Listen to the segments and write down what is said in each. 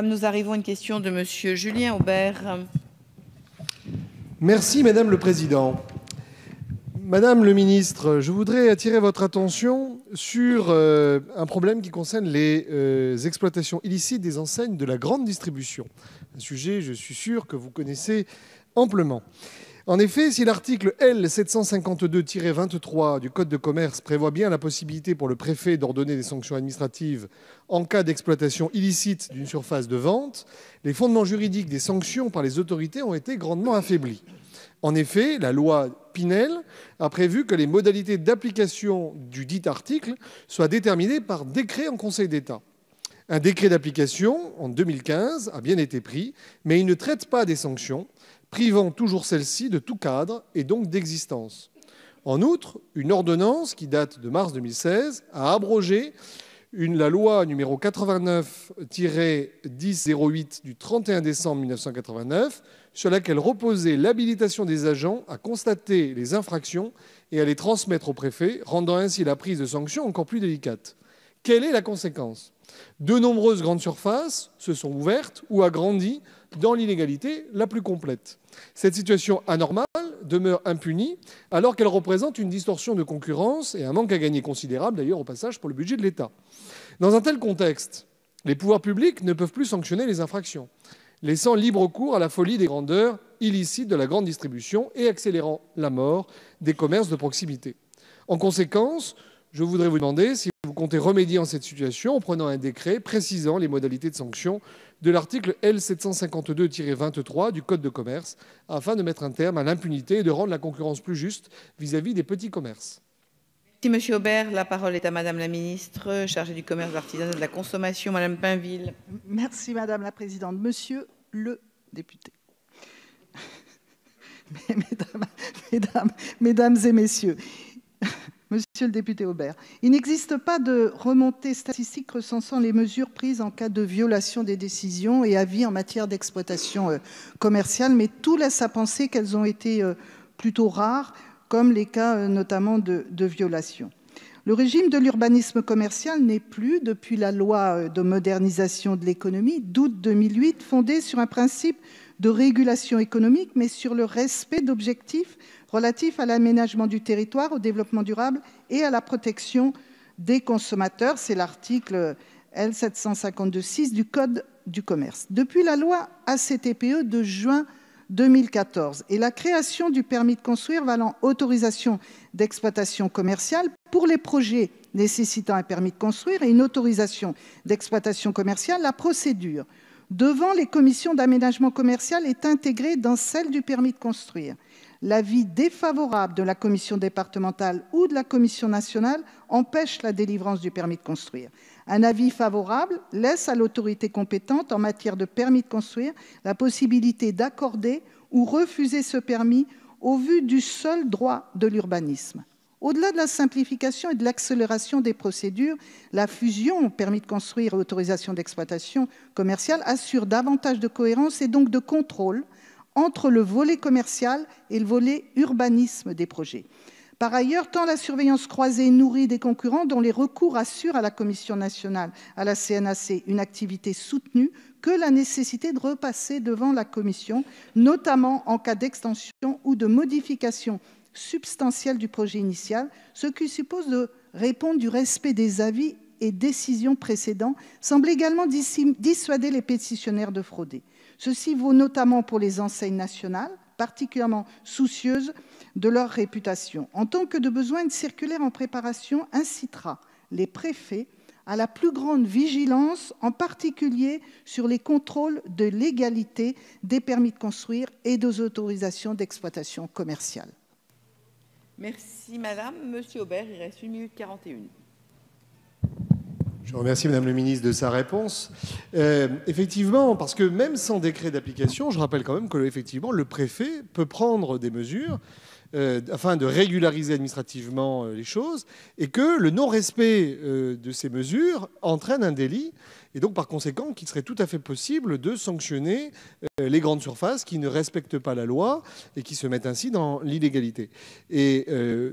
Nous arrivons à une question de Monsieur Julien Aubert. Merci Madame le Président. Madame le Ministre, je voudrais attirer votre attention sur un problème qui concerne les exploitations illicites des enseignes de la grande distribution. Un sujet, je suis sûr, que vous connaissez amplement. En effet, si l'article L. 752-23 du Code de commerce prévoit bien la possibilité pour le préfet d'ordonner des sanctions administratives en cas d'exploitation illicite d'une surface de vente, les fondements juridiques des sanctions par les autorités ont été grandement affaiblis. En effet, la loi Pinel a prévu que les modalités d'application du dit article soient déterminées par décret en Conseil d'État. Un décret d'application, en 2015, a bien été pris, mais il ne traite pas des sanctions, privant toujours celles-ci de tout cadre et donc d'existence. En outre, une ordonnance qui date de mars 2016 a abrogé la loi numéro 89-1008 du 31 décembre 1989 sur laquelle reposait l'habilitation des agents à constater les infractions et à les transmettre au préfet, rendant ainsi la prise de sanctions encore plus délicate. Quelle est la conséquence ? De nombreuses grandes surfaces se sont ouvertes ou agrandies dans l'illégalité la plus complète. Cette situation anormale demeure impunie alors qu'elle représente une distorsion de concurrence et un manque à gagner considérable d'ailleurs au passage pour le budget de l'État. Dans un tel contexte, les pouvoirs publics ne peuvent plus sanctionner les infractions, laissant libre cours à la folie des grandeurs illicites de la grande distribution et accélérant la mort des commerces de proximité. En conséquence, je voudrais vous demander si vous comptez remédier à cette situation en prenant un décret précisant les modalités de sanction de l'article L. 752-23 du Code de commerce afin de mettre un terme à l'impunité et de rendre la concurrence plus juste vis-à-vis des petits commerces. Merci Monsieur Aubert. La parole est à Madame la Ministre chargée du commerce, de l'artisanat et de la consommation, Madame Pinville. Merci Madame la Présidente. Monsieur le député. Mesdames et messieurs, Monsieur le député Aubert, il n'existe pas de remontée statistique recensant les mesures prises en cas de violation des décisions et avis en matière d'exploitation commerciale, mais tout laisse à penser qu'elles ont été plutôt rares, comme les cas notamment de violation. Le régime de l'urbanisme commercial n'est plus, depuis la loi de modernisation de l'économie d'août 2008, fondé sur un principe de régulation économique, mais sur le respect d'objectifs relatifs à l'aménagement du territoire, au développement durable et à la protection des consommateurs. C'est l'article L. 752-6 du Code du commerce. Depuis la loi ACTPE de juin 2014 et la création du permis de construire valant autorisation d'exploitation commerciale pour les projets nécessitant un permis de construire et une autorisation d'exploitation commerciale, la procédure devant les commissions d'aménagement commercial est intégrée dans celle du permis de construire. L'avis défavorable de la commission départementale ou de la commission nationale empêche la délivrance du permis de construire. Un avis favorable laisse à l'autorité compétente en matière de permis de construire la possibilité d'accorder ou refuser ce permis au vu du seul droit de l'urbanisme. Au-delà de la simplification et de l'accélération des procédures, la fusion permis de construire et autorisation d'exploitation commerciale assure davantage de cohérence et donc de contrôle entre le volet commercial et le volet urbanisme des projets. Par ailleurs, tant la surveillance croisée et nourrie des concurrents, dont les recours assurent à la Commission nationale, à la CNAC, une activité soutenue, que la nécessité de repasser devant la Commission, notamment en cas d'extension ou de modification substantielle du projet initial, ce qui suppose de répondre du respect des avis et décisions précédents, semble également dissuader les pétitionnaires de frauder. Ceci vaut notamment pour les enseignes nationales, particulièrement soucieuses de leur réputation. En tant que de besoin, une circulaire en préparation incitera les préfets à la plus grande vigilance, en particulier sur les contrôles de légalité des permis de construire et des autorisations d'exploitation commerciale. Merci Madame. Monsieur Aubert, il reste 1 minute 41. Je remercie Madame le ministre de sa réponse. Effectivement, parce que même sans décret d'application, je rappelle quand même que effectivement, le préfet peut prendre des mesures afin de régulariser administrativement les choses et que le non-respect de ces mesures entraîne un délit Et donc, par conséquent, qu'il serait tout à fait possible de sanctionner les grandes surfaces qui ne respectent pas la loi et qui se mettent ainsi dans l'illégalité. Et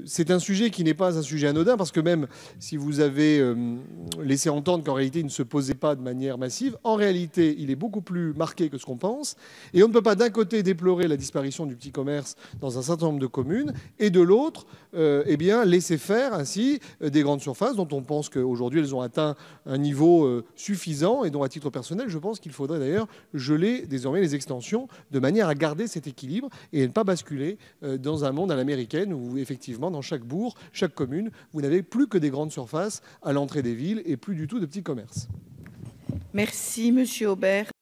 c'est un sujet qui n'est pas un sujet anodin, parce que même si vous avez laissé entendre qu'en réalité il ne se posait pas de manière massive, en réalité il est beaucoup plus marqué que ce qu'on pense. Et on ne peut pas d'un côté déplorer la disparition du petit commerce dans un certain nombre de communes et de l'autre eh bien, laisser faire ainsi des grandes surfaces dont on pense qu'aujourd'hui elles ont atteint un niveau suffisant et dont à titre personnel je pense qu'il faudrait d'ailleurs geler désormais les extensions de manière à garder cet équilibre et ne pas basculer dans un monde à l'américaine où effectivement dans chaque bourg, chaque commune, vous n'avez plus que des grandes surfaces à l'entrée des villes et plus du tout de petits commerces. Merci, Monsieur Aubert.